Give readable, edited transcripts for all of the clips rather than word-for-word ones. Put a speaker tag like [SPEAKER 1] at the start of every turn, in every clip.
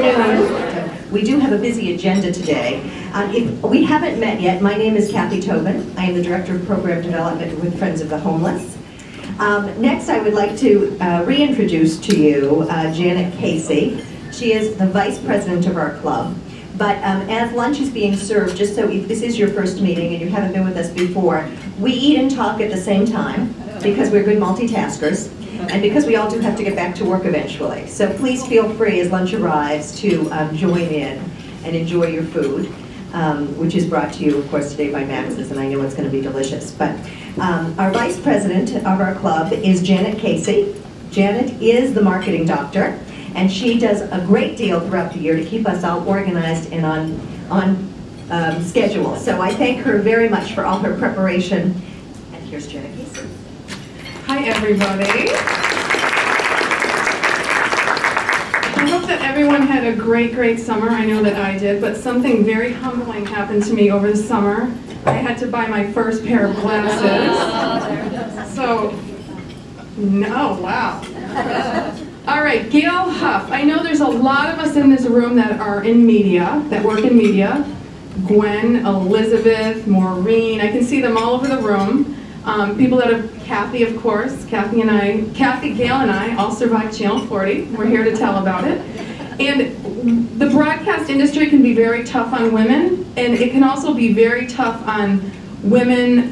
[SPEAKER 1] afternoon. We do have a busy agenda today. If we haven't met yet, my name is Kathy Tobin. I am the Director of Program Development with Friends of the Homeless. Next, I would like to reintroduce to you Janet Casey. She is the Vice President of our club. But as lunch is being served, just so if this is your first meeting and you haven't been with us before, we eat and talk at the same time because we're good multitaskers and because we all do have to get back to work eventually. So please feel free as lunch arrives to join in and enjoy your food, which is brought to you, of course, today by Max's, and I know it's going to be delicious. But our Vice President of our club is Janet Casey. Janet is the marketing doctor. And she does a great deal throughout the year to keep us all organized and on schedule. So I thank her very much for all her preparation. And here's Janet Casey.
[SPEAKER 2] Hi, everybody. I hope that everyone had a great summer. I know that I did, but something very humbling happened to me over the summer. I had to buy my first pair of glasses. So, no, wow. All right, Gail Huff. I know there's a lot of us in this room that are in media, that work in media. Gwen, Elizabeth, Maureen, I can see them all over the room. People that have, Kathy, of course, Kathy, Gail, and I all survived Channel 40. We're here to tell about it. And the broadcast industry can be very tough on women, and it can also be very tough on women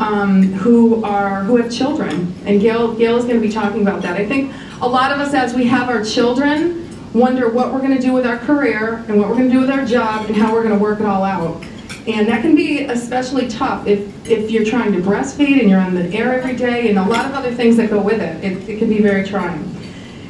[SPEAKER 2] who have children. And Gail is going to be talking about that. I think a lot of us, as we have our children, wonder what we're going to do with our career and what we're going to do with our job and how we're going to work it all out. And that can be especially tough if you're trying to breastfeed and you're on the air every day and a lot of other things that go with it. It can be very trying.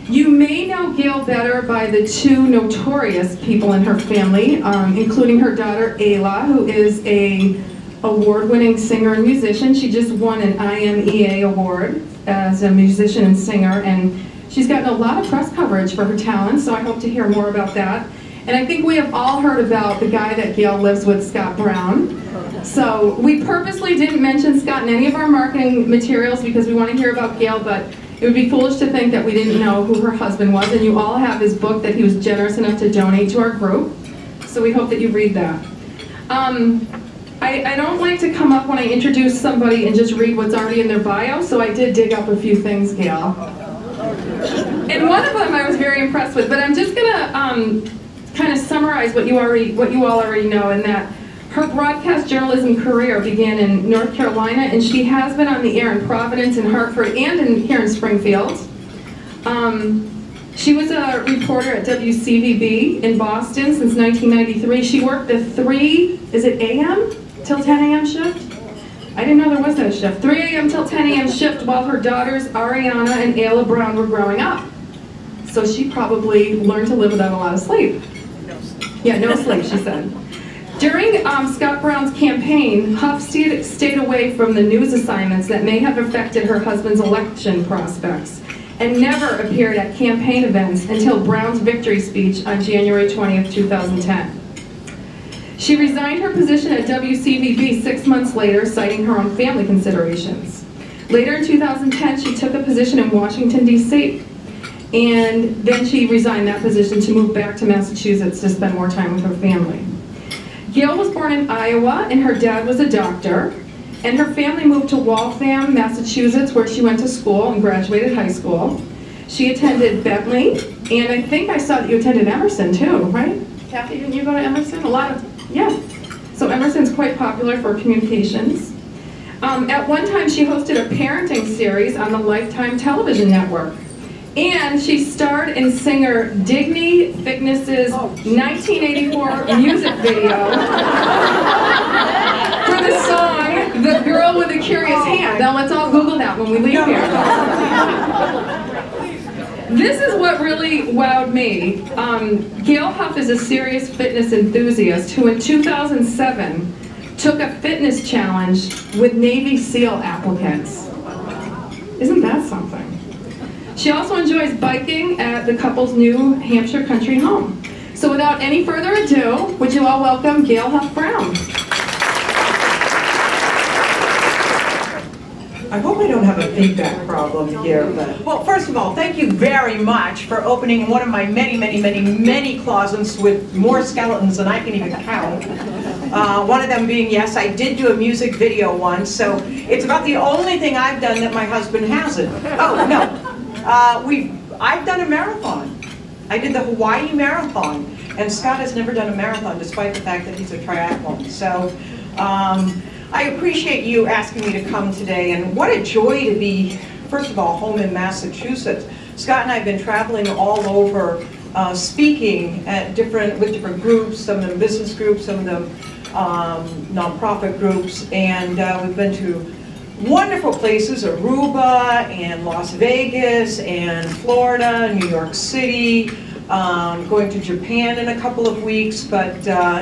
[SPEAKER 2] You may know Gail better by the two notorious people in her family, including her daughter Ayla, who is a award-winning singer and musician. She just won an IMEA award as a musician and singer, and she's gotten a lot of press coverage for her talent, so I hope to hear more about that. And I think we have all heard about the guy that Gail lives with, Scott Brown. So we purposely didn't mention Scott in any of our marketing materials because we want to hear about Gail, but it would be foolish to think that we didn't know who her husband was, and you all have his book that he was generous enough to donate to our group. So we hope that you read that. I don't like to come up when I introduce somebody and just read what's already in their bio, so I did dig up a few things, Gail. And one of them I was very impressed with, but I'm just gonna kind of summarize what you all already know, in that her broadcast journalism career began in North Carolina, and she has been on the air in Providence and Hartford and here in Springfield. She was a reporter at WCVB in Boston since 1993. She worked the 3 a.m. till 10 a.m. shift? I didn't know there was that shift. 3 a.m. till 10 a.m. shift while her daughters Ariana and Ayla Brown were growing up. So she probably learned to live without a lot of sleep. Yeah, no sleep, she said. During Scott Brown's campaign, Huff stayed away from the news assignments that may have affected her husband's election prospects and never appeared at campaign events until Brown's victory speech on January 20th, 2010. She resigned her position at WCVB 6 months later, citing her own family considerations. Later in 2010, she took a position in Washington, D.C., and then she resigned that position to move back to Massachusetts to spend more time with her family. Gail was born in Iowa, and her dad was a doctor, and her family moved to Waltham, Massachusetts, where she went to school and graduated high school. She attended Bentley, and I think I saw that you attended Emerson too, right? Kathy, didn't you go to Emerson? Yeah. So Emerson's quite popular for communications. At one time, she hosted a parenting series on the Lifetime television network. And she starred in singer Digny Thickness's 1984 music video for the song The Girl with a Curious Hand. Now let's all Google that when we leave here. This is what really wowed me. Gail Huff is a serious fitness enthusiast who in 2007 took a fitness challenge with Navy SEAL applicants. Isn't that something? She also enjoys biking at the couple's New Hampshire country home. So without any further ado, would you all welcome Gail Huff Brown.
[SPEAKER 3] I hope I don't have a feedback problem here. But. Well, first of all, thank you very much for opening one of my many closets with more skeletons than I can even count. One of them being, yes, I did do a music video once, so it's about the only thing I've done that my husband hasn't. Oh, no. I've done a marathon. I did the Hawaii Marathon, and Scott has never done a marathon despite the fact that he's a triathlete. So I appreciate you asking me to come today, and what a joy to be, first of all, home in Massachusetts. Scott and I have been traveling all over speaking at with different groups, some of them business groups, some of them nonprofit groups, and we've been to wonderful places, Aruba and Las Vegas and Florida, New York City, going to Japan in a couple of weeks, but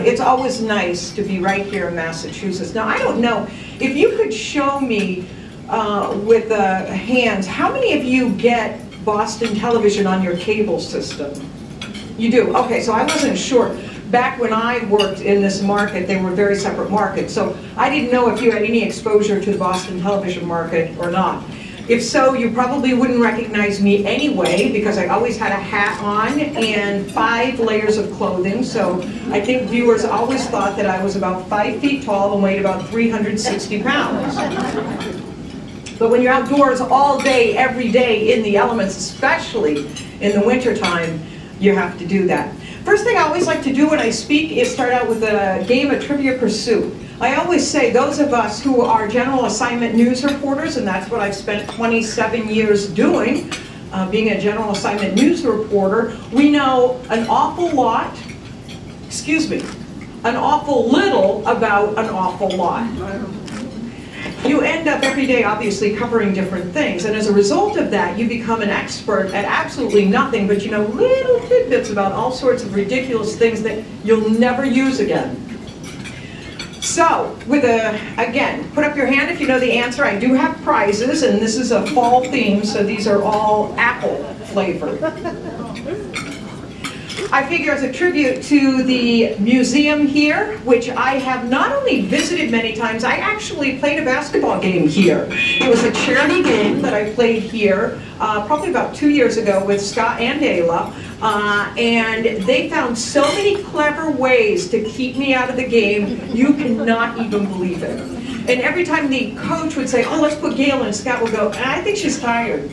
[SPEAKER 3] it's always nice to be right here in Massachusetts. Now, I don't know, if you could show me with hands, how many of you get Boston Television on your cable system? You do? Okay, so I wasn't sure. Back when I worked in this market, they were very separate markets, so I didn't know if you had any exposure to the Boston television market or not. If so, you probably wouldn't recognize me anyway, because I always had a hat on and 5 layers of clothing, so I think viewers always thought that I was about 5 feet tall and weighed about 360 pounds. But when you're outdoors all day, every day in the elements, especially in the wintertime, you have to do that. First thing I always like to do when I speak is start out with a game of Trivia Pursuit. I always say those of us who are general assignment news reporters, and that's what I've spent 27 years doing, being a general assignment news reporter, we know an awful lot, an awful little about an awful lot. You end up every day obviously covering different things, and as a result of that you become an expert at absolutely nothing, but you know little tidbits about all sorts of ridiculous things that you'll never use again. So, again, put up your hand if you know the answer. I do have prizes, and this is a fall theme, so these are all apple flavored. I figure as a tribute to the museum here, which I have not only visited many times, I actually played a basketball game here. It was a charity game that I played here probably about 2 years ago with Scott and Ayla, and they found so many clever ways to keep me out of the game, you cannot even believe it. And every time the coach would say, oh, let's put Gail in, Scott would go, I think she's tired.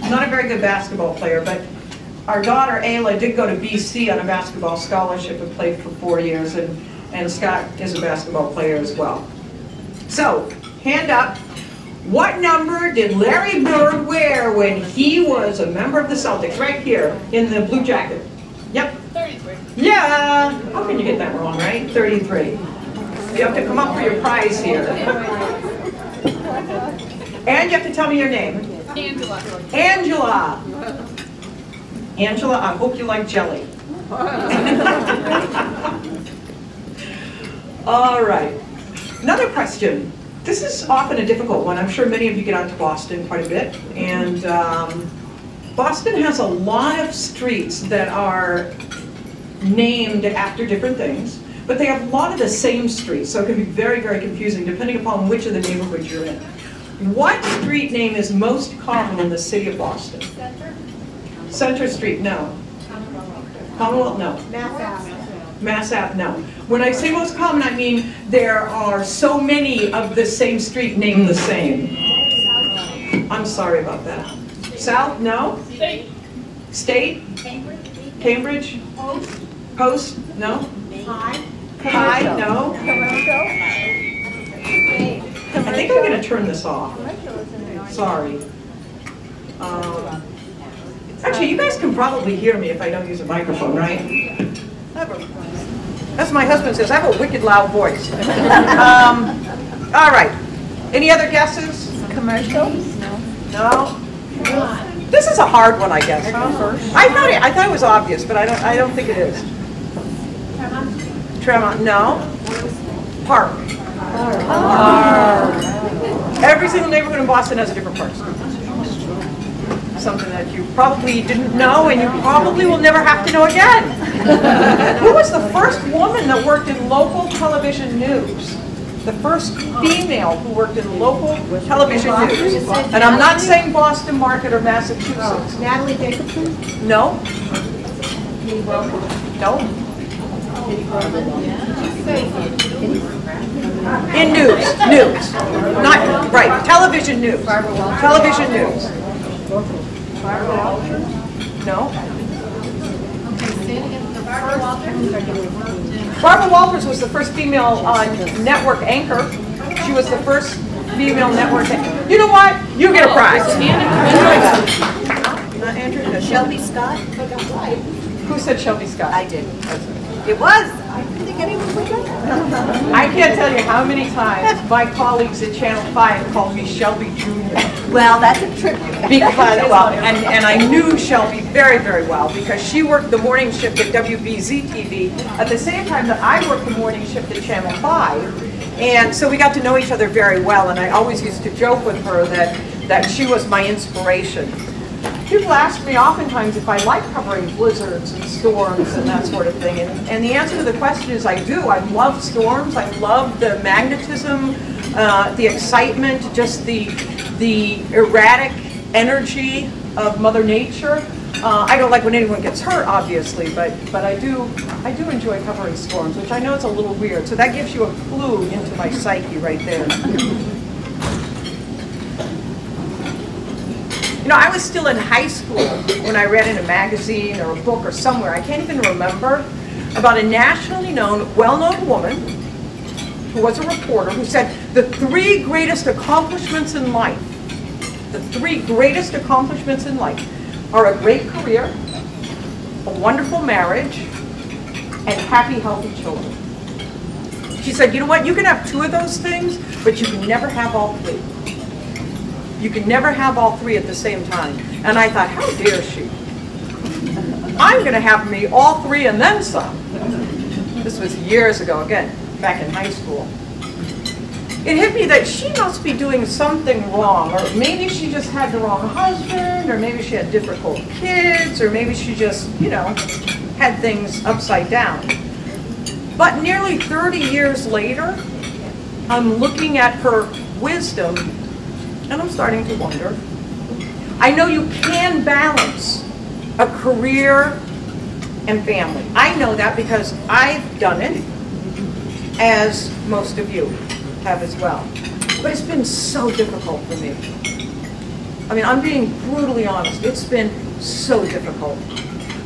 [SPEAKER 3] Not a very good basketball player, but our daughter Ayla did go to BC on a basketball scholarship and played for 4 years, and Scott is a basketball player as well. So, hand up. What number did Larry Bird wear when he was a member of the Celtics? Right here, in the blue jacket. Yep. 33. Yeah! How can you get that wrong, right? 33. You have to come up for your prize here. And you have to tell me your name.
[SPEAKER 2] Angela.
[SPEAKER 3] Angela. Angela, I hope you like jelly. All right. Another question. This is often a difficult one. I'm sure many of you get out to Boston quite a bit. And Boston has a lot of streets that are named after different things, but they have a lot of the same streets, so it can be very, very confusing depending upon which of the neighborhoods you're in. What street name is most common in the city of Boston? Center Street, no. Commonwealth, no.
[SPEAKER 4] Mass Ave.
[SPEAKER 3] Mass Ave, no. When I say most common, I mean there are so many of the same street named the same. I'm sorry about that. South, no.
[SPEAKER 2] State.
[SPEAKER 3] State? Cambridge? Post, no. High, no. I think I'm going to turn this off. Sorry. Actually, you guys can probably hear me if I don't use a microphone, right? That's my husband says, I have a wicked loud voice. All right. Any other guesses?
[SPEAKER 4] Commercials?
[SPEAKER 3] No? This is a hard one, I guess. I thought it was obvious, but I don't think it is. Tremont? No. Park. Every single neighborhood in Boston has a different park. Something that you probably didn't know, and you probably will never have to know again. Who was the first woman that worked in local television news? the first female who worked in local television news. And I'm not saying Boston Market or Massachusetts.
[SPEAKER 1] Natalie Jacobson?
[SPEAKER 3] No. No. In news, not, right, television news. Television news. No. Barbara Walters was the first female network anchor. She was the first female network anchor. You know what? You get a prize.
[SPEAKER 1] Shelby Scott?
[SPEAKER 3] Who said Shelby Scott?
[SPEAKER 1] I did. It was. I didn't think anyone would get that.
[SPEAKER 3] I can't tell you how many times my colleagues at Channel 5 called me Shelby Jr.
[SPEAKER 1] Well, that's a tribute.
[SPEAKER 3] Because, well, and I knew Shelby very, very well because she worked the morning shift at WBZ-TV at the same time that I worked the morning shift at Channel 5. And so we got to know each other very well, and I always used to joke with her that she was my inspiration. People ask me oftentimes if I like covering blizzards and storms and that sort of thing, and the answer to the question is I do. I love storms. I love the magnetism, the excitement, just the erratic energy of Mother Nature. I don't like when anyone gets hurt, obviously, but I do enjoy covering storms, which I know is a little weird. So that gives you a clue into my psyche right there. You know, I was still in high school when I read in a magazine or a book or somewhere, I can't even remember, about a nationally known, well-known woman who was a reporter who said the 3 greatest accomplishments in life, the 3 greatest accomplishments in life are a great career, a wonderful marriage, and happy, healthy children. She said, you know what, you can have 2 of those things, but you can never have all 3. You can never have all 3 at the same time. And I thought, how dare she? I'm going to have me all 3 and then some. This was years ago, again, back in high school. It hit me that she must be doing something wrong, or maybe she just had the wrong husband, or maybe she had difficult kids, or maybe she just, you know, had things upside down. But nearly 30 years later, I'm looking at her wisdom, and I'm starting to wonder. I know you can balance a career and family. I know that because I've done it, as most of you have as well. But it's been so difficult for me. I mean, I'm being brutally honest. It's been so difficult.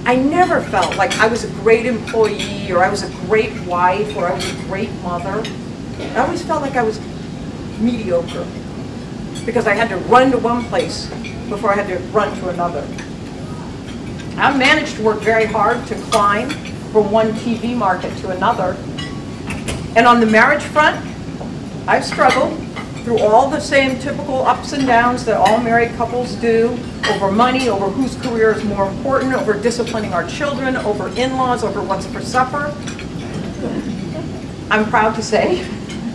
[SPEAKER 3] I never felt like I was a great employee, or I was a great wife, or I was a great mother. I always felt like I was mediocre, because I had to run to one place before I had to run to another. I've managed to work very hard to climb from one TV market to another. And on the marriage front, I've struggled through all the same typical ups and downs that all married couples do, over money, over whose career is more important, over disciplining our children, over in-laws, over what's for supper. I'm proud to say,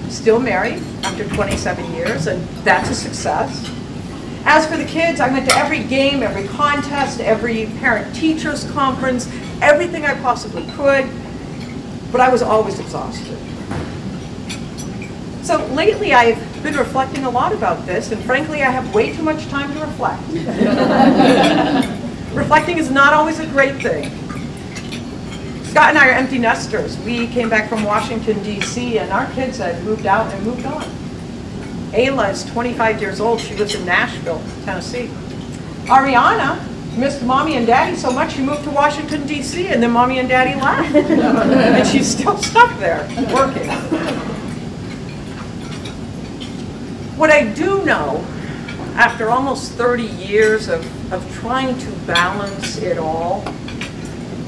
[SPEAKER 3] still married after 27 years, and that's a success. As for the kids, I went to every game, every contest, every parent-teachers conference, everything I possibly could, but I was always exhausted. So lately I've been reflecting a lot about this, and frankly I have way too much time to reflect. Reflecting is not always a great thing. Scott and I are empty nesters. We came back from Washington, D.C., and our kids had moved out and moved on. Ayla is 25 years old. She lives in Nashville, Tennessee. Ariana missed Mommy and Daddy so much she moved to Washington, D.C., and then Mommy and Daddy left. And she's still stuck there, working. What I do know, after almost 30 years of trying to balance it all,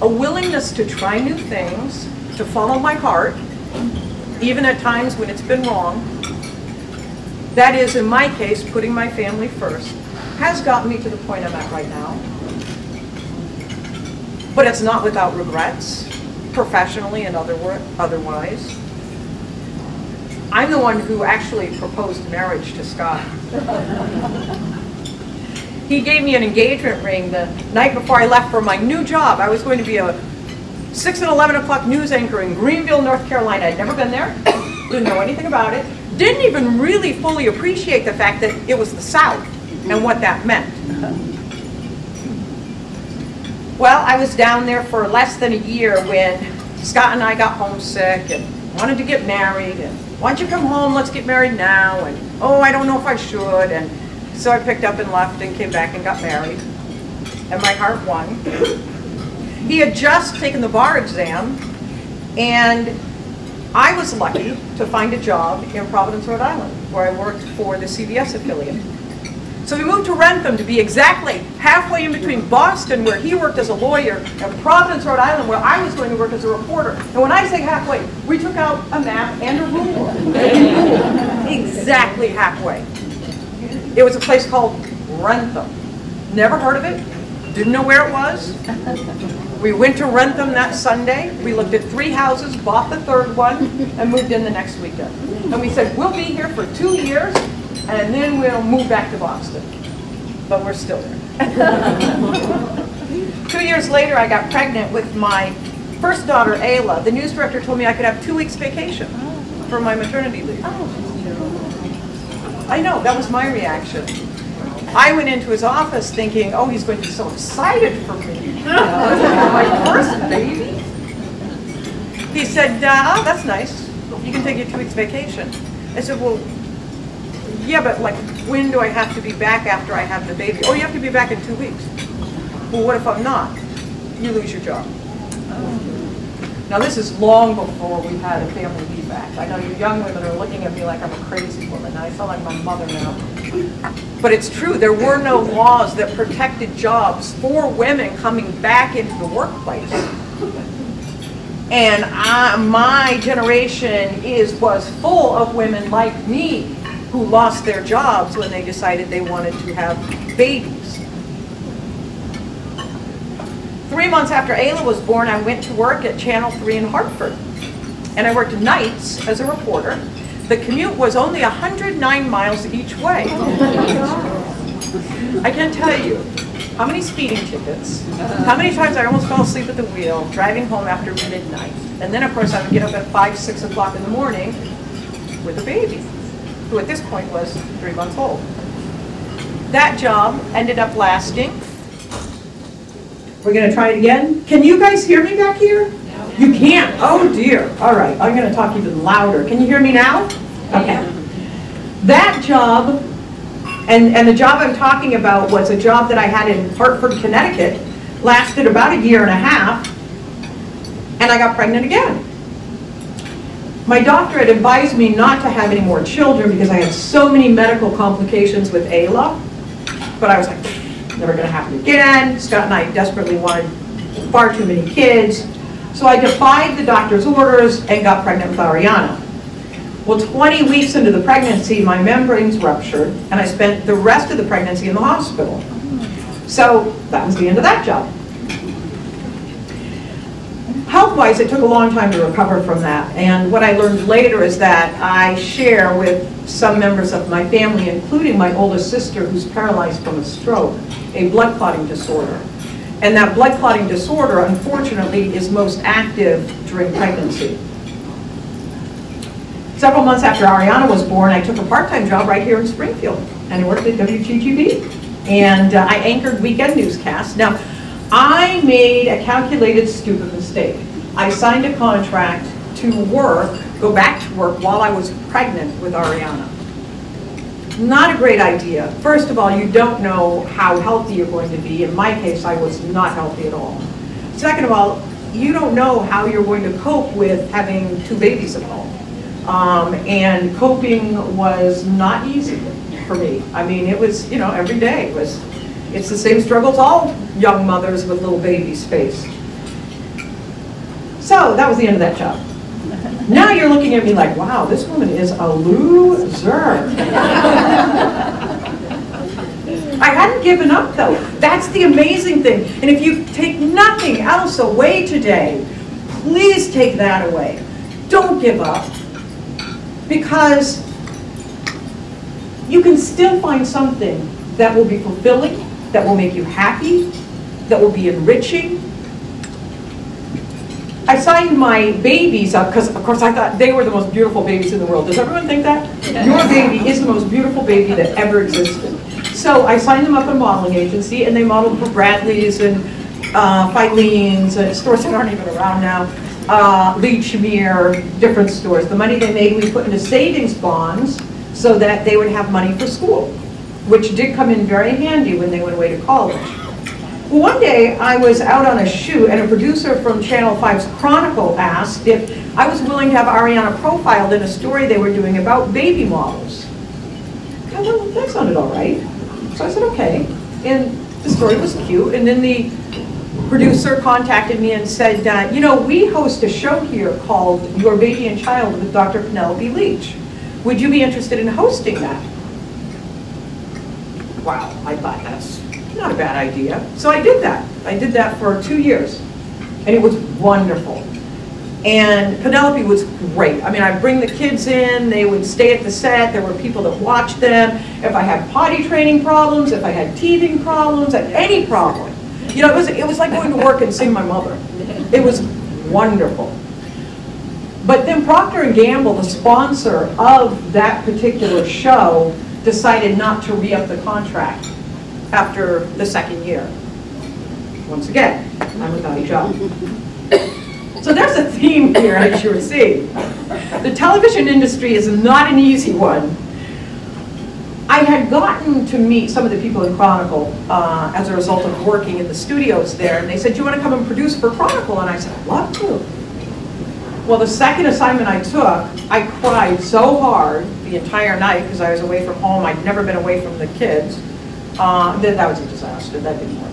[SPEAKER 3] a willingness to try new things, to follow my heart, even at times when it's been wrong, that is, in my case, putting my family first, has gotten me to the point I'm at right now. But it's not without regrets, professionally and otherwise. I'm the one who actually proposed marriage to Scott. He gave me an engagement ring the night before I left for my new job. I was going to be a 6 and 11 o'clock news anchor in Greenville, North Carolina. I'd never been there. didn't know anything about it, didn't even really fully appreciate the fact that it was the South and what that meant. Well, I was down there for less than a year when Scott and I got homesick and wanted to get married, and why don't you come home, let's get married now, and oh, I don't know if I should, and so I picked up and left and came back and got married, and my heart won. He had just taken the bar exam, and I was lucky to find a job in Providence, Rhode Island, where I worked for the CBS affiliate. So we moved to Rentham to be exactly halfway in between Boston, where he worked as a lawyer, and Providence, Rhode Island, where I was going to work as a reporter. And when I say halfway, we took out a map and a ruler. Exactly halfway. It was a place called Rentham. Never heard of it, didn't know where it was. We went to Rentham that Sunday. We looked at 3 houses, bought the 3rd one, and moved in the next weekend. And we said, we'll be here for 2 years, and then we'll move back to Boston. But we're still there. 2 years later, I got pregnant with my first daughter, Ayla. The news director told me I could have 2 weeks vacation for my maternity leave. I know, that was my reaction. I went into his office thinking, oh, he's going to be so excited for me. My first baby. He said, oh, that's nice. You can take your 2 weeks vacation. I said, well, yeah, but like, when do I have to be back after I have the baby? Oh, you have to be back in 2 weeks. Well, what if I'm not? You lose your job. Now, this is long before we had a Family Leave Act. I know you young women are looking at me like I'm a crazy woman. I feel like my mother now. But it's true, there were no laws that protected jobs for women coming back into the workplace. And my generation was full of women like me who lost their jobs when they decided they wanted to have babies. 3 months after Ayla was born, I went to work at Channel 3 in Hartford. And I worked nights as a reporter. The commute was only 109 miles each way. I can't tell you how many speeding tickets, how many times I almost fell asleep at the wheel, driving home after midnight. And then, of course, I would get up at 5, 6 o'clock in the morning with a baby, who at this point was 3 months old. That job ended up lasting. We're going to try it again. Can you guys hear me back here? You can't? Oh dear. All right, I'm going to talk even louder. Can you hear me now? Okay. That job, and the job I'm talking about was a job that I had in Hartford, Connecticut, lasted about 1.5 years, and I got pregnant again. My doctor had advised me not to have any more children because I had so many medical complications with Ayla, but I was like, never going to happen again. Scott and I desperately wanted far too many kids. So I defied the doctor's orders and got pregnant with Ariana. Well, 20 weeks into the pregnancy, my membranes ruptured, and I spent the rest of the pregnancy in the hospital. So that was the end of that job. Health-wise, it took a long time to recover from that. And what I learned later is that I share with some members of my family, including my oldest sister, who's paralyzed from a stroke, a blood clotting disorder. And that blood clotting disorder, unfortunately, is most active during pregnancy. Several months after Ariana was born, I took a part-time job right here in Springfield, and I worked at WGGB. And I anchored weekend newscasts. Now, I made a calculated, stupid mistake. I signed a contract to go back to work while I was pregnant with Ariana. Not a great idea. First of all, you don't know how healthy you're going to be. In my case, I was not healthy at all. Second of all, you don't know how you're going to cope with having 2 babies at home. And coping was not easy for me. I mean, it was, you know, every day it's the same struggles all young mothers with little babies face. So that was the end of that job. Now you're looking at me like, wow, this woman is a loser. I hadn't given up though. That's the amazing thing. And if you take nothing else away today, please take that away. Don't give up. Because you can still find something that will be fulfilling, that will make you happy, that will be enriching. I signed my babies up because, of course, I thought they were the most beautiful babies in the world. Does everyone think that? Your baby is the most beautiful baby that ever existed. So I signed them up in a modeling agency, and they modeled for Bradley's and Filene's, stores that aren't even around now, Lee Shamir, different stores. The money they made, we put into savings bonds so that they would have money for school, which did come in very handy when they went away to college. Well, one day I was out on a shoot, and a producer from Channel 5's Chronicle asked if I was willing to have Ariana profiled in a story they were doing about baby models. I thought, well, that sounded all right. So I said, okay. And the story was cute. And then the producer contacted me and said, you know, we host a show here called Your Baby and Child with Dr. Penelope Leach. Would you be interested in hosting that? Wow, I thought that's not a bad idea. So I did that. I did that for 2 years. And it was wonderful. And Penelope was great. I mean, I'd bring the kids in, they would stay at the set, there were people that watched them. If I had potty training problems, if I had teething problems, any problem. You know, it was like going to work and seeing my mother. It was wonderful. But then Procter & Gamble, the sponsor of that particular show, decided not to re-up the contract after the second year. Once again, I'm without a job. So there's a theme here, as you see. The television industry is not an easy one. I had gotten to meet some of the people in Chronicle as a result of working in the studios there, and they said, do you want to come and produce for Chronicle? And I said, I'd love to. Well, the second assignment I took, I cried so hard the entire night because I was away from home. I'd never been away from the kids. That was a disaster. That didn't work.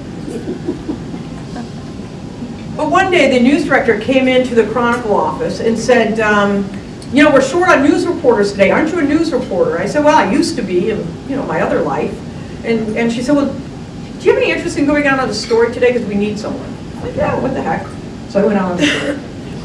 [SPEAKER 3] But one day, the news director came into the Chronicle office and said, you know, we're short on news reporters today. Aren't you a news reporter? I said, well, I used to be in, you know, my other life. And she said, well, do you have any interest in going out on a story today because we need someone? I said, yeah, what the heck? So I went out on a story.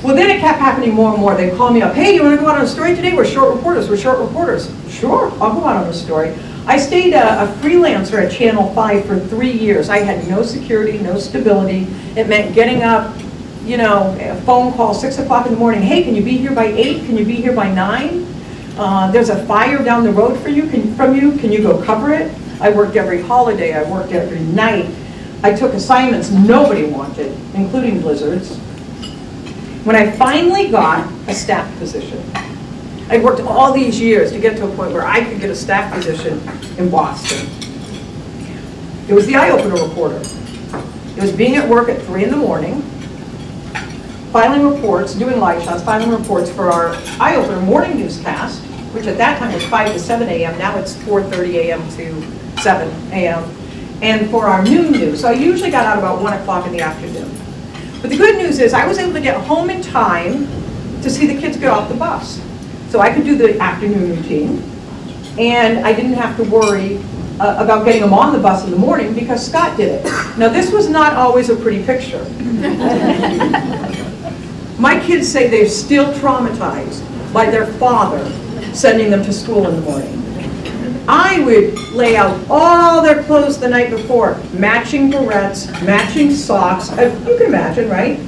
[SPEAKER 3] Well, then it kept happening more and more. They'd call me up, hey, you want to go out on a story today? We're short reporters. We're short reporters. Sure, I'll go out on a story. I stayed a freelancer at Channel 5 for 3 years. I had no security, no stability. It meant getting up, you know, a phone call 6 o'clock in the morning. Hey, can you be here by 8? Can you be here by 9? There's a fire down the road for you. Can you go cover it? I worked every holiday. I worked every night. I took assignments nobody wanted, including blizzards. When I finally got a staff position, I'd worked all these years to get to a point where I could get a staff position in Boston. It was the eye-opener reporter. It was being at work at 3 in the morning, filing reports, doing live shots, filing reports for our eye-opener morning newscast, which at that time was 5 to 7 a.m. Now it's 4:30 a.m. to 7 a.m. And for our noon news. So I usually got out about 1 o'clock in the afternoon. But the good news is I was able to get home in time to see the kids get off the bus. So I could do the afternoon routine, and I didn't have to worry about getting them on the bus in the morning because Scott did it. Now this was not always a pretty picture. My kids say they're still traumatized by their father sending them to school in the morning. I would lay out all their clothes the night before, matching barrettes, matching socks. You can imagine, right?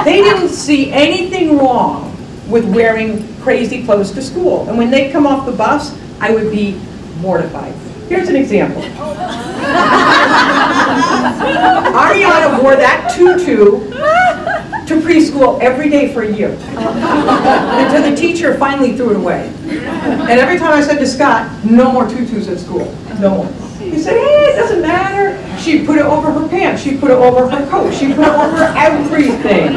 [SPEAKER 3] They didn't see anything wrong with wearing crazy clothes to school. And when they'd come off the bus, I would be mortified. Here's an example. Ariana wore that tutu to preschool every day for a year. Until the teacher finally threw it away. And every time I said to Scott, no more tutus at school. No more. He said, hey, it doesn't matter. She put it over her pants. She put it over her coat. She put it over everything.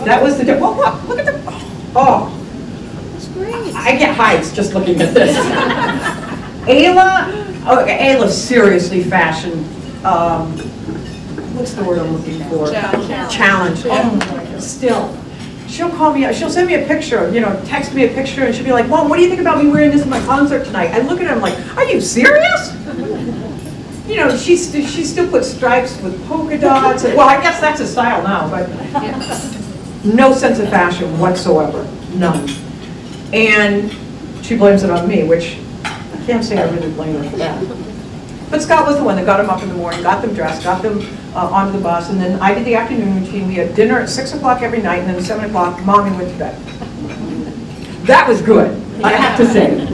[SPEAKER 3] That was the, oh, look at the, oh. That's great. I get hives just looking at this. Ayla's seriously fashioned, what's the word I'm looking for? Challenge. Oh my God, still. She'll call me, she'll send me a picture, you know, text me a picture, and she'll be like, Mom, what do you think about me wearing this at my concert tonight? I look at her, I'm like, are you serious? You know, she still puts stripes with polka dots. And, well, I guess that's a style now, but no sense of fashion whatsoever, none. And she blames it on me, which I can't say I really blame her for that. But Scott was the one that got them up in the morning, got them dressed, got them onto the bus, and then I did the afternoon routine. We had dinner at 6 o'clock every night, and then at 7 o'clock, Mommy went to bed. That was good, I have to say.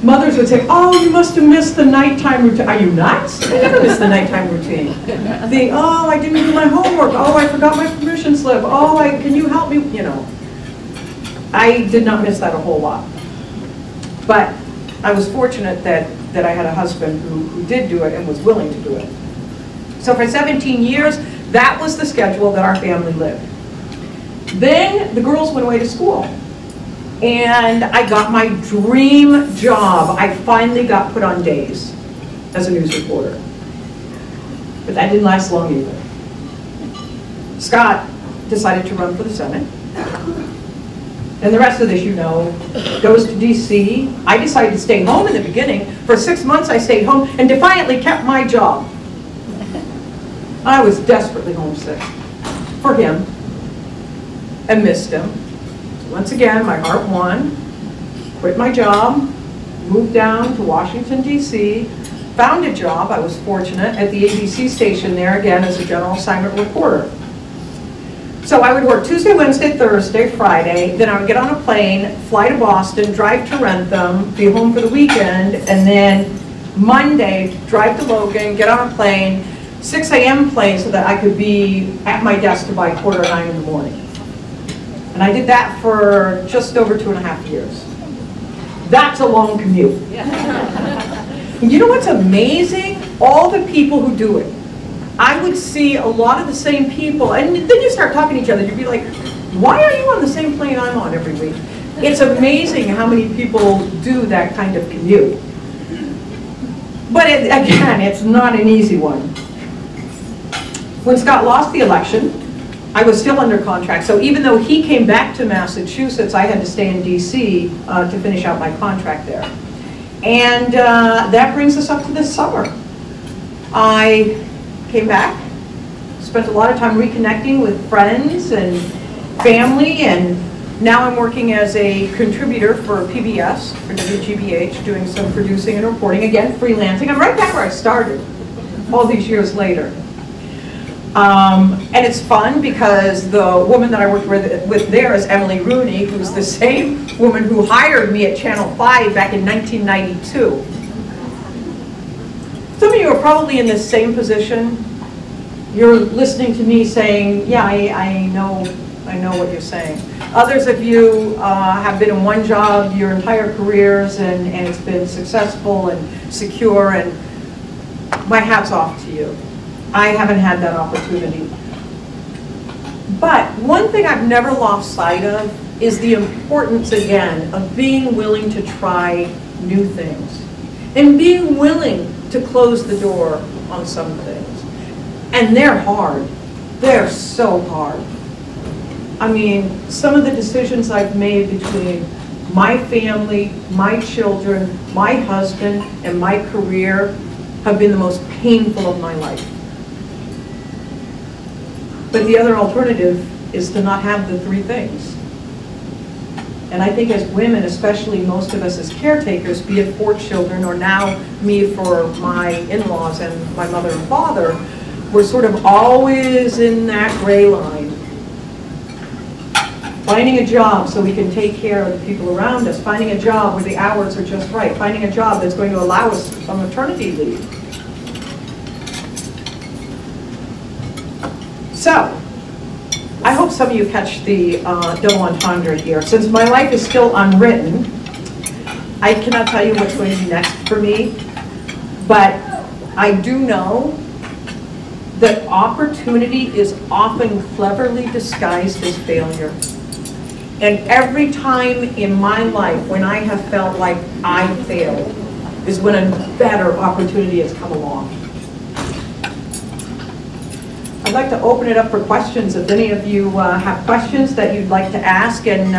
[SPEAKER 3] Mothers would say, oh, you must have missed the nighttime routine. Are you nuts? I never missed the nighttime routine. Oh, I didn't do my homework. Oh, I forgot my permission slip. Oh, can you help me? You know, I did not miss that a whole lot. But I was fortunate that I had a husband who did do it and was willing to do it. So for 17 years, that was the schedule that our family lived. Then the girls went away to school. And I got my dream job. I finally got put on days as a news reporter. But that didn't last long either. Scott decided to run for the Senate. And the rest of this, you know, goes to DC. I decided to stay home in the beginning. For 6 months I stayed home and defiantly kept my job. I was desperately homesick for him and missed him. Once again, my heart won, quit my job, moved down to Washington, D.C., found a job, I was fortunate, at the ABC station there again as a general assignment reporter. So I would work Tuesday, Wednesday, Thursday, Friday, then I would get on a plane, fly to Boston, drive to Rentham, be home for the weekend, and then Monday, drive to Logan, get on a plane, 6 a.m. plane so that I could be at my desk by 8:45 in the morning. And I did that for just over 2.5 years. That's a long commute. And you know what's amazing? All the people who do it. I would see a lot of the same people, and then you start talking to each other, you'd be like, why are you on the same plane I'm on every week? It's amazing how many people do that kind of commute. But again, it's not an easy one. When Scott lost the election, I was still under contract, so even though he came back to Massachusetts, I had to stay in DC to finish out my contract there. And that brings us up to this summer. I came back, spent a lot of time reconnecting with friends and family, and now I'm working as a contributor for PBS, for WGBH, doing some producing and reporting, again, freelancing. I'm right back where I started, all these years later. And it's fun because the woman that I worked with there is Emily Rooney, who's the same woman who hired me at Channel 5 back in 1992. Some of you are probably in the same position. You're listening to me saying, yeah, I know what you're saying. Others of you have been in one job your entire careers and it's been successful and secure, and my hat's off to you. I haven't had that opportunity. But one thing I've never lost sight of is the importance, again, of being willing to try new things and being willing to close the door on some things. And they're hard. They're so hard. I mean, some of the decisions I've made between my family, my children, my husband, and my career have been the most painful of my life. But the other alternative is to not have the three things. And I think as women, especially most of us as caretakers, be it for children or now me for my in-laws and my mother and father, we're sort of always in that gray line. Finding a job so we can take care of the people around us, finding a job where the hours are just right, finding a job that's going to allow us some maternity leave. So, I hope some of you catch the double entendre here. Since my life is still unwritten, I cannot tell you what's going to be next for me, but I do know that opportunity is often cleverly disguised as failure. And every time in my life when I have felt like I failed is when a better opportunity has come along. I'd like to open it up for questions. If any of you have questions that you'd like to ask, and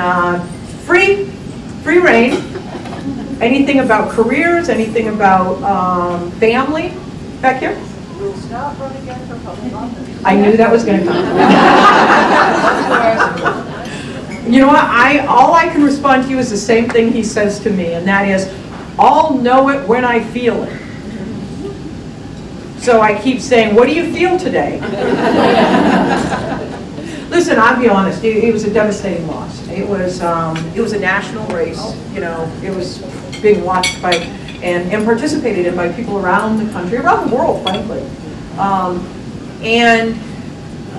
[SPEAKER 3] free reign. Anything about careers, anything about family, back here?
[SPEAKER 4] Will Scott run again for public office?
[SPEAKER 3] I knew that was going to come. You know what? All I can respond to you is the same thing he says to me, and that is, I'll know it when I feel it. So I keep saying, what do you feel today? Listen, I'll be honest, it was a devastating loss. It was a national race, you know, it was being watched by and participated in by people around the country, around the world, frankly. And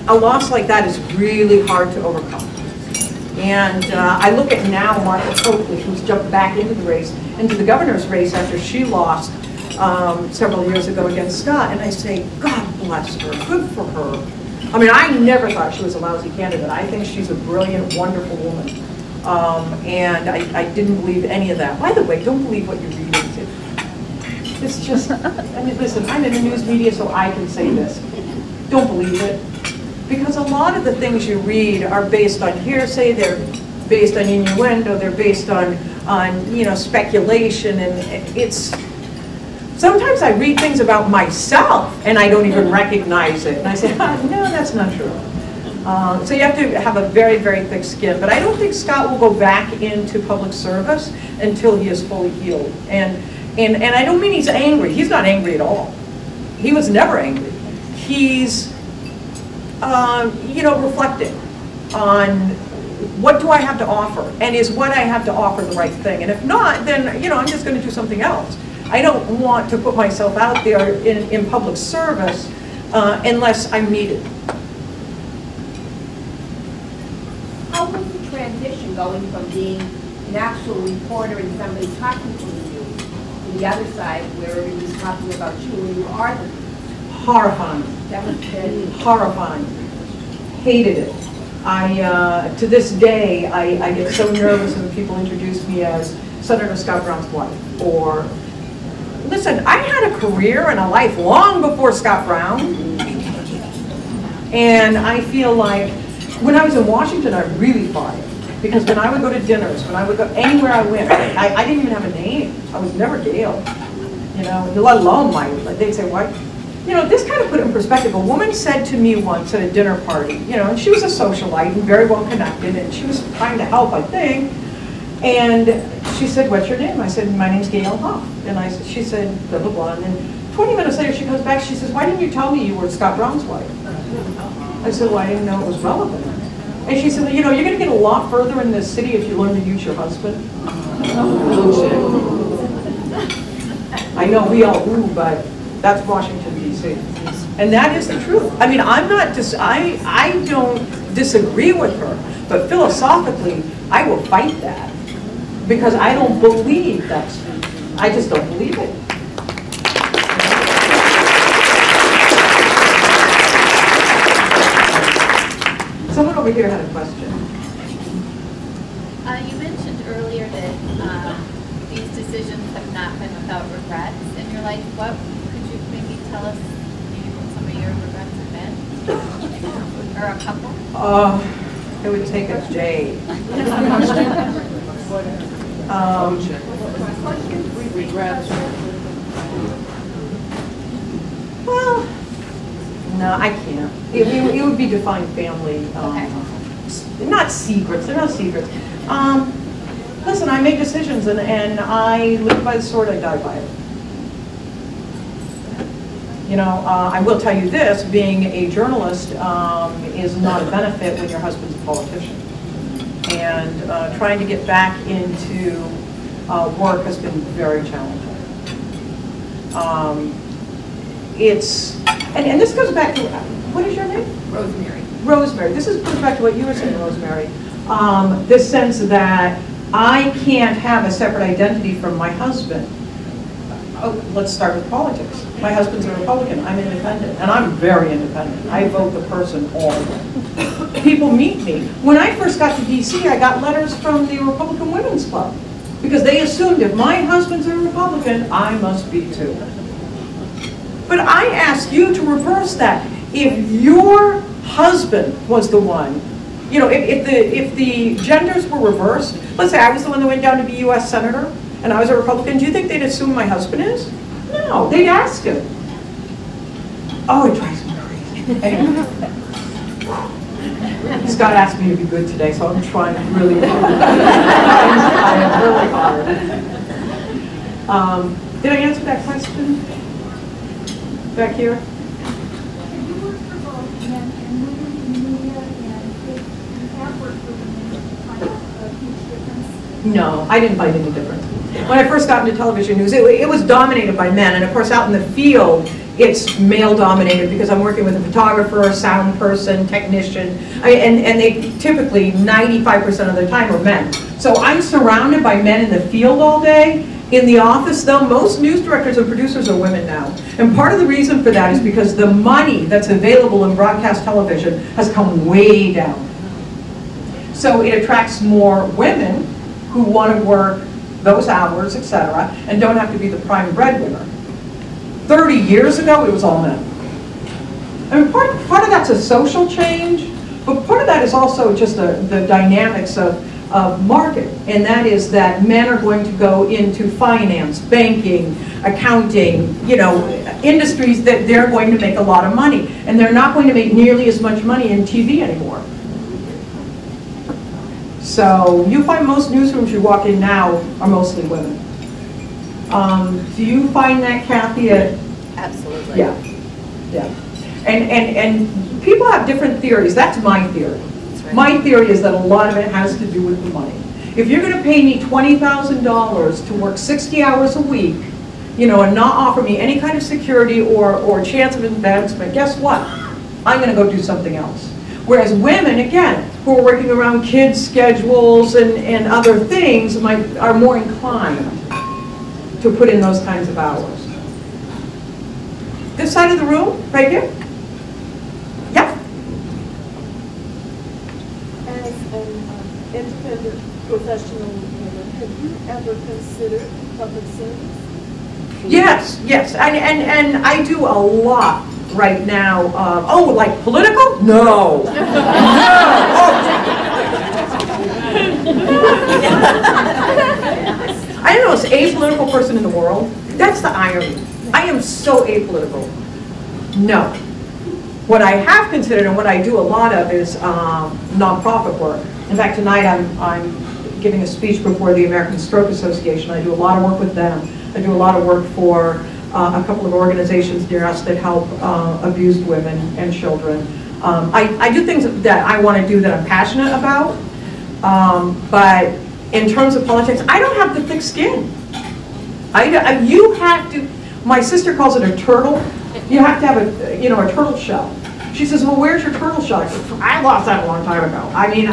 [SPEAKER 3] a loss like that is really hard to overcome. And I look at now Martha Coakley, who's jumped back into the race, into the governor's race after she lost several years ago against Scott, and I say, God bless her, good for her. I mean, I never thought she was a lousy candidate. I think she's a brilliant, wonderful woman. And I didn't believe any of that. By the way, don't believe what you're reading. It's just, I mean, listen, I'm in the news media, so I can say this. Don't believe it. Because a lot of the things you read are based on hearsay, they're based on innuendo, they're based on you know, speculation, and it's, sometimes I read things about myself and I don't even recognize it. And I say, no, that's not true. So you have to have a very, very thick skin. But I don't think Scott will go back into public service until he is fully healed. And I don't mean he's angry. He's not angry at all. He was never angry. He's, you know, reflecting on what do I have to offer? And is what I have to offer the right thing? And if not, then, you know, I'm just going to do something else. I don't want to put myself out there in public service unless I'm needed.
[SPEAKER 5] How was the transition going from being an actual reporter and somebody talking to you to the other side where everybody's talking about you and you are the
[SPEAKER 3] Horrifying.
[SPEAKER 5] That was very
[SPEAKER 3] Horrifying. Hated it. To this day, I get so nervous when people introduce me as Senator Scott Brown's wife. Or, listen, I had a career and a life long before Scott Brown. And I feel like, when I was in Washington, I really fought it. Because when I would go to dinners, when I would go anywhere I went, I didn't even have a name. I was never Gail. You know, let alone they'd say, what? You know, this kind of put it in perspective. A woman said to me once at a dinner party, you know, and she was a socialite and very well connected, and she was trying to help, I think. And she said, what's your name? I said, my name's Gail Huff. And she said, blah, blah, blah. And then 20 minutes later, she comes back, she says, why didn't you tell me you were Scott Brown's wife? I said, well, I didn't know it was relevant. And she said, you know, you're going to get a lot further in this city if you learn to use your husband. I know we all do, but that's Washington, D.C. And that is the truth. I mean, I'm not I don't disagree with her, but philosophically, I will fight that because I don't believe that's, I just don't believe it. Someone over here had a question.
[SPEAKER 6] You mentioned earlier that these decisions have not been without regrets in your life. What could you maybe tell us maybe what some of your regrets have been? Or a couple?
[SPEAKER 3] It would take a day. Well, no, I can't. It would be defined family. Not secrets. They're not secrets. Listen, I make decisions, and I live by the sword. I die by it. You know, I will tell you this: being a journalist is not a benefit when your husband's a politician. And trying to get back into work has been very challenging. And this goes back to, what is your name?
[SPEAKER 5] Rosemary.
[SPEAKER 3] Rosemary. This goes back to what you were saying, Rosemary. This sense that I can't have a separate identity from my husband. Oh, let's start with politics. My husband's a Republican. I'm independent, and I'm very independent. I vote the person all the way. People meet me. When I first got to D.C., I got letters from the Republican Women's Club because they assumed if my husband's a Republican, I must be too. But I ask you to reverse that. If your husband was the one, you know, if the genders were reversed, let's say I was the one that went down to be U.S. Senator, and I was a Republican, do you think they'd assume my husband is? No, they'd ask him. Oh, it drives me crazy. Anyway. Scott asked me to be good today, so I'm trying really hard. I'm trying really hard. Did I answer that question? back here.
[SPEAKER 7] You work for both men and women in media, and if you have worked for women, did you find a huge difference?
[SPEAKER 3] No, I didn't find any difference. When I first got into television news, it was dominated by men, and of course out in the field, it's male dominated because I'm working with a photographer, sound person, technician, and they typically, 95% of their time are men. So I'm surrounded by men in the field all day. In the office though, most news directors and producers are women now. And part of the reason for that is because the money that's available in broadcast television has come way down. So it attracts more women who want to work those hours, etc., and don't have to be the prime breadwinner. 30 years ago, it was all men. I mean, part of that's a social change, but part of that is also just the dynamics of market, and that is that men are going to go into finance, banking, accounting, you know, industries that they're going to make a lot of money, and they're not going to make nearly as much money in TV anymore. So you find most newsrooms you walk in now are mostly women. Do you find that, Kathy?
[SPEAKER 6] Absolutely.
[SPEAKER 3] Yeah, yeah. And people have different theories. That's my theory.
[SPEAKER 6] Right.
[SPEAKER 3] My theory is that a lot of it has to do with the money. If you're going to pay me $20,000 to work 60 hours a week, you know, and not offer me any kind of security or chance of advancement, guess what? I'm going to go do something else. Whereas women, again, who are working around kids' schedules and other things, are more inclined to put in those kinds of hours. This side of the room, right here? Yeah?
[SPEAKER 4] As an independent professional woman, have you ever considered public service?
[SPEAKER 3] Yes, yes, and I do a lot right now. Oh, like political? No. No. I am the most apolitical person in the world. That's the irony. I am so apolitical. No. What I have considered and what I do a lot of is nonprofit work. In fact, tonight I'm giving a speech before the American Stroke Association. I do a lot of work with them. I do a lot of work for a couple of organizations near us that help abused women and children. I do things that I want to do that I'm passionate about, but in terms of politics, I don't have the thick skin. You have to, my sister calls it a turtle. You have to have a turtle shell. She says, well, where's your turtle shell? I lost that a long time ago. I mean,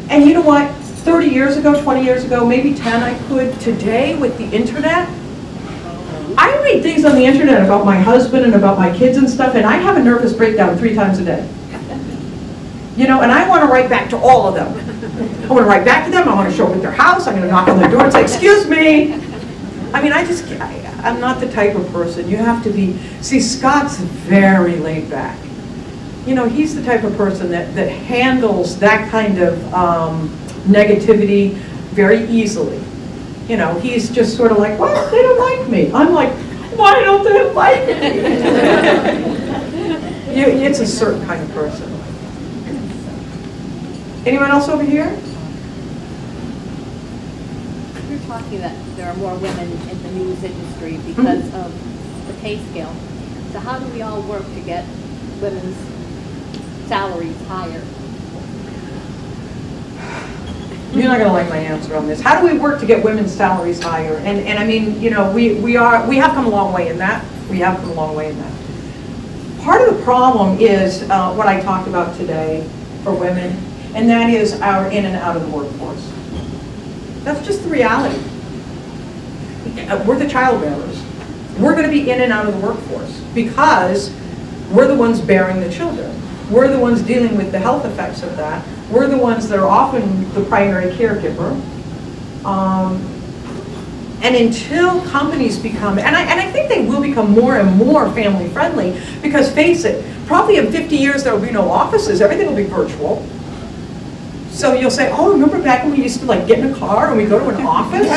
[SPEAKER 3] and you know what? 30 years ago, 20 years ago, maybe 10 I could. Today, with the internet, I read things on the internet about my husband and about my kids and stuff, and I have a nervous breakdown 3 times a day. You know, and I want to write back to all of them. I want to write back to them, I want to show up at their house, I'm going to knock on their door and say, excuse me. I mean, I'm not the type of person. You have to be, see, Scott's very laid back. You know, he's the type of person that handles that kind of negativity very easily. You know, he's just sort of like, well, they don't like me. I'm like, why don't they like me? It's a certain kind of person. Anyone else over here?
[SPEAKER 8] You're talking that there are more women in the news industry because of the pay scale. So how do we all work to get women's salaries higher?
[SPEAKER 3] You're not going to like my answer on this. How do we work to get women's salaries higher? And I mean, you know, we have come a long way in that. We have come a long way in that. Part of the problem is what I talked about today for women, and that is our in and out of the workforce. That's just the reality. We're the child bearers. We're going to be in and out of the workforce because we're the ones bearing the children. We're the ones dealing with the health effects of that. We're the ones that are often the primary caregiver. And until companies become, and I think they will become more and more family friendly, because face it, probably in 50 years there will be no offices, everything will be virtual. So you'll say, oh, remember back when we used to like get in a car and we go to an office?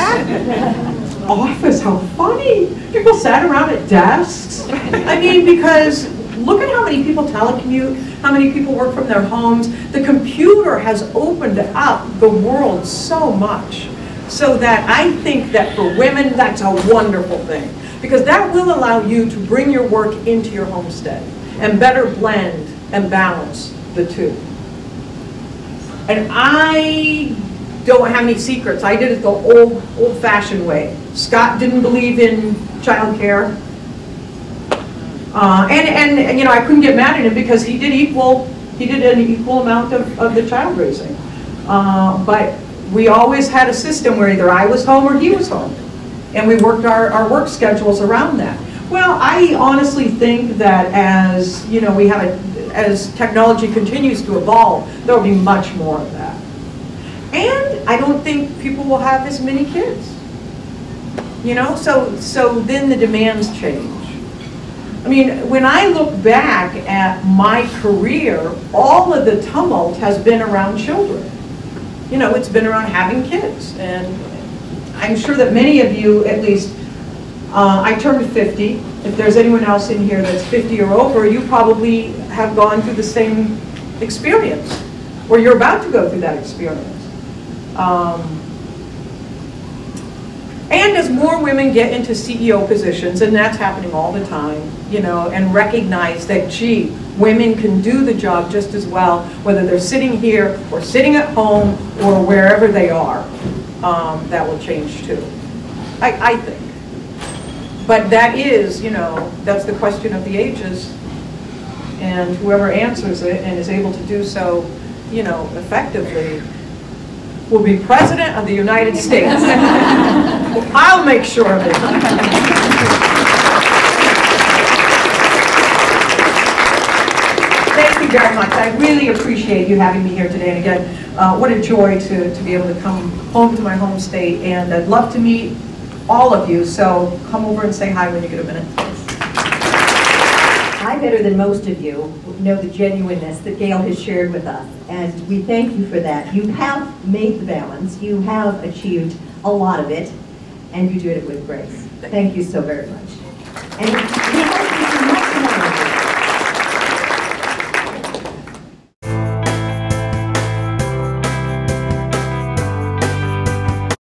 [SPEAKER 3] Office, how funny. People sat around at desks. I mean, because look at how many people telecommute, how many people work from their homes. The computer has opened up the world so much, so that I think that for women, that's a wonderful thing. because that will allow you to bring your work into your homestead and better blend and balance the two. And I don't have any secrets. I did it the old-fashioned way. Scott didn't believe in childcare. And you know, I couldn't get mad at him because he did an equal amount of the child raising. But we always had a system where either I was home or he was home. And we worked our work schedules around that. Well, I honestly think that as, you know, as technology continues to evolve, there will be much more of that. And I don't think people will have as many kids. You know, so then the demands change. I mean, when I look back at my career, all of the tumult has been around children. You know, it's been around having kids. And I'm sure that many of you, at least, I turned 50. If there's anyone else in here that's 50 or over, you probably have gone through the same experience, or you're about to go through that experience. And as more women get into CEO positions, and that's happening all the time, you know, and recognize that, gee, women can do the job just as well, whether they're sitting here or sitting at home or wherever they are, that will change too, I think. But that is, you know, that's the question of the ages, and whoever answers it and is able to do so, you know, effectively, will be President of the United States. I'll make sure of it. Thank you very much. I really appreciate you having me here today. And again, what a joy to be able to come home to my home state. And I'd love to meet all of you. So come over and say hi when you get a minute.
[SPEAKER 1] I, better than most of you, know the genuineness that Gail has shared with us, and we thank you for that. You have made the balance, you have achieved a lot of it, and you did it with grace. Thank you so very much. And